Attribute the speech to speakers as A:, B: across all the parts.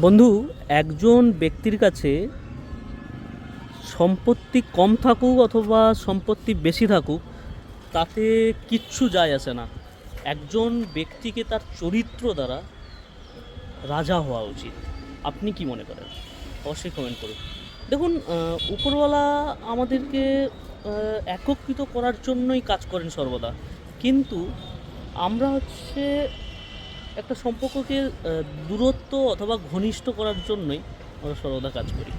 A: বন্ধু, একজন ব্যক্তির কাছে সম্পত্তি কম থাকুক অথবা সম্পত্তি বেশি থাকুক, তাতে কিচ্ছু যায় আসে না। একজন ব্যক্তিকে তার চরিত্র দ্বারা রাজা হওয়া উচিত। আপনি কি মনে করেন? অবশ্যই কমেন্ট করুন। দেখুন, উপরওয়ালা আমাদেরকে একত্রিত করার জন্যই কাজ করেন সর্বদা, কিন্তু আমরা হচ্ছে একটা সম্পর্ককে দূরত্ব অথবা ঘনিষ্ঠ করার জন্যই আমরা সর্বদা কাজ করি।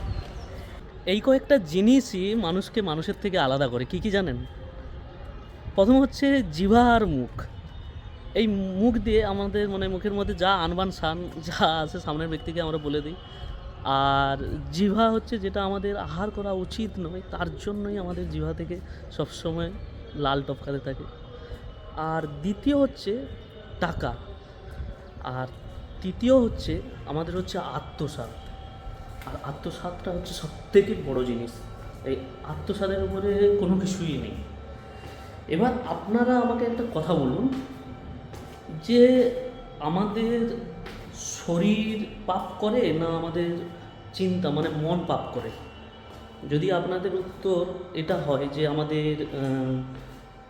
A: এই কয়েকটা জিনিসই মানুষকে মানুষের থেকে আলাদা করে। কি কি জানেন? প্রথম হচ্ছে জিহ্বা আর মুখ। এই মুখ দিয়ে আমাদের মানে মুখের মধ্যে যা আনবান শান যা আছে সামনের ব্যক্তিকে আমরা বলে দিই। আর জিহ্বা হচ্ছে যেটা আমাদের আহার করা উচিত নয়, তার জন্যই আমাদের জিহ্বা থেকে সবসময় লাল টপকাতে থাকে। আর দ্বিতীয় হচ্ছে টাকা। আর তৃতীয় হচ্ছে আমাদের হচ্ছে আত্মসাৎ। আর আত্মসাৎটা হচ্ছে সবথেকে বড় জিনিস। এই আত্মসাতের উপরে কোনো কিছুই নেই। এবার আপনারা আমাকে একটা কথা বলুন, যে আমাদের শরীর পাপ করে না আমাদের চিন্তা মানে মন পাপ করে? যদি আপনাদের উত্তর এটা হয় যে আমাদের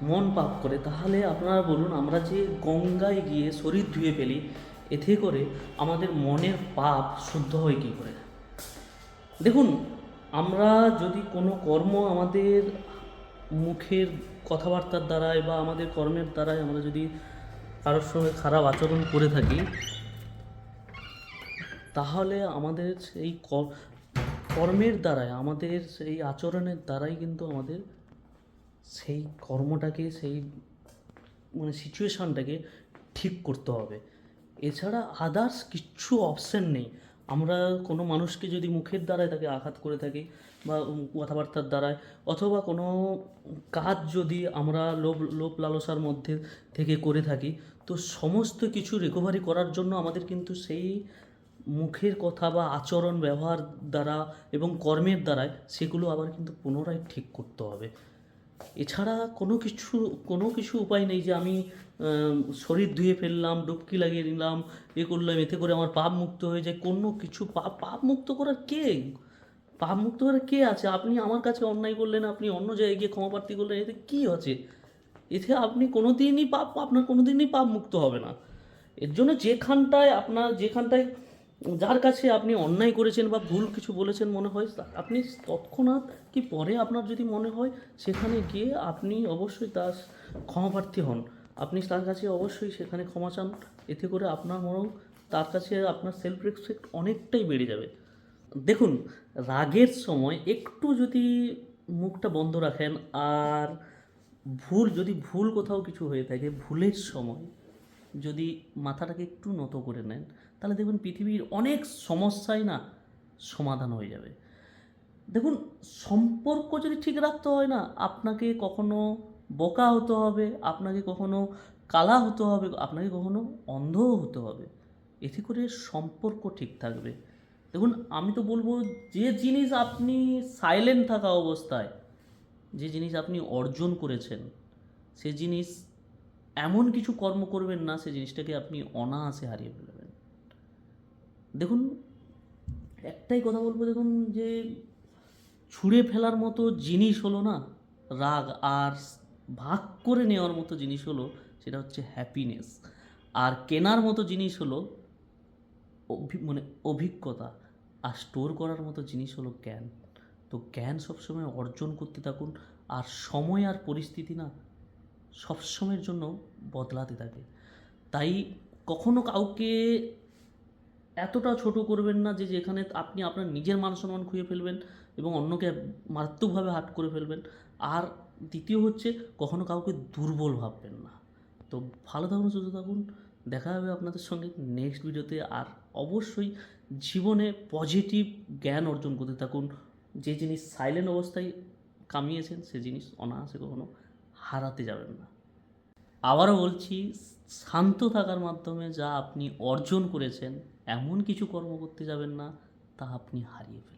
A: মন পাপ করে, তাহলে আপনারা বলুন, আমরা যে গঙ্গায় গিয়ে শরীর ধুয়ে ফেলি, এতে করে আমাদের মনের পাপ শুদ্ধ হয় কী করে? দেখুন, আমরা যদি কোনো কর্ম আমাদের মুখের কথাবার্তার দ্বারাই বা আমাদের কর্মের দ্বারাই আমরা যদি কারোর সঙ্গে খারাপ আচরণ করে থাকি, তাহলে আমাদের সেই কর্মের দ্বারাই, আমাদের সেই আচরণের দ্বারাই কিন্তু আমাদের সেই কর্মটাকে, সেই মানে সিচুয়েশানটাকে ঠিক করতে হবে। এছাড়া আদার্স কিচ্ছু অপশান নেই। আমরা কোনো মানুষকে যদি মুখের দ্বারায় তাকে আঘাত করে থাকি বা কথাবার্তার দ্বারায়, অথবা কোনো কাজ যদি আমরা লোভ লোভ লালসার মধ্যে থেকে করে থাকি, তো সমস্ত কিছু রিকভারি করার জন্য আমাদের কিন্তু সেই মুখের কথা বা আচরণ ব্যবহার দ্বারা এবং কর্মের দ্বারায় সেগুলো আবার কিন্তু পুনরায় ঠিক করতে হবে। এছাড়া কোনো কিছু উপায় নেই যে আমি শরীর ধুয়ে ফেললাম, ডুবকি লাগিয়ে নিলাম, করলাম, এতে করে আমার পাপ মুক্ত হয়ে যায়। কোনো কিছু পাপ মুক্ত করার কে, পাপ মুক্ত করার কে আছে? আপনি আমার কাছে অন্যায় করলেন, আপনি অন্য জায়গায় গিয়ে ক্ষমা প্রার্থী করলেন, এতে কী আছে? এতে আপনি আপনার কোনো দিনই পাপ মুক্ত হবে না। এর জন্য যেখানটায় যার কাছে আপনি অন্যায় করেছেন বা ভুল কিছু বলেছেন মনে হয়, আপনি তৎক্ষণাৎ কি পরে আপনার যদি মনে হয়, সেখানে গিয়ে আপনি অবশ্যই তার ক্ষমাপ্রার্থী হন। আপনি তার কাছে অবশ্যই সেখানে ক্ষমা চান। এতে করে আপনার বরং তার কাছে আপনার সেলফ রেসপেক্ট অনেকটাই বেড়ে যাবে। দেখুন, রাগের সময় একটু যদি মুখটা বন্ধ রাখেন, আর ভুল কোথাও কিছু হয়ে থাকে, ভুলের সময় যদি মাথাটাকে একটু নত করে নেন, তাহলে দেখবেন পৃথিবীর অনেক সমস্যাই না সমাধান হয়ে যাবে। দেখুন, সম্পর্ক যদি ঠিক রাখতে হয় না, আপনাকে কখনো বোকা হতে হবে, আপনাকে কখনো কালা হতে হবে, আপনাকে কখনো অন্ধও হতে হবে। এতে করে সম্পর্ক ঠিক থাকবে। দেখুন, আমি তো বলবো, যে জিনিস আপনি সাইলেন্ট থাকা অবস্থায়, যে জিনিস আপনি অর্জন করেছেন, সে জিনিস এমন কিছু কর্ম করবেন না সে জিনিসটাকে আপনি অনায়াসে হারিয়ে ফেলবেন। দেখুন, একটাই কথা বলবো, দেখুন যে ছুঁড়ে ফেলার মতো জিনিস হলো না রাগ, আর ভাগ করে নেওয়ার মতো জিনিস হলো সেটা হচ্ছে হ্যাপিনেস। আর কেনার মতো জিনিস হলো মানে অভিজ্ঞতা। আর স্টোর করার মতো জিনিস হলো জ্ঞান। তো জ্ঞান সবসময় অর্জন করতে থাকুন। আর সময় আর পরিস্থিতি না সবসময়ের জন্য বদলাতে থাকে। তাই কখনো কাউকে এতটা ছোট করবেন না যে যেখানে আপনি আপনার নিজের মান সম্মান খুঁয়ে ফেলবেন এবং অন্যকে মারাত্মকভাবে হার্ট করে ফেলবেন। আর দ্বিতীয় হচ্ছে, কখনো কাউকে দুর্বল ভাববেন না। তো ভালো থাকুন, সুস্থ থাকুন। দেখা হবে আপনাদের সঙ্গে নেক্সট ভিডিওতে। আর অবশ্যই জীবনে পজিটিভ জ্ঞান অর্জন করতে থাকুন। যে জিনিস সাইলেন্ট অবস্থায় কামিয়েছেন সে জিনিস অনায়াসে কখনো হারাতে যাবেন না। আবারও বলছি, শান্ত থাকার মাধ্যমে যা আপনি অর্জন করেছেন, এমন কিছু কর্ম করতে যাবেন না তা আপনি হারিয়ে ফেলবেন।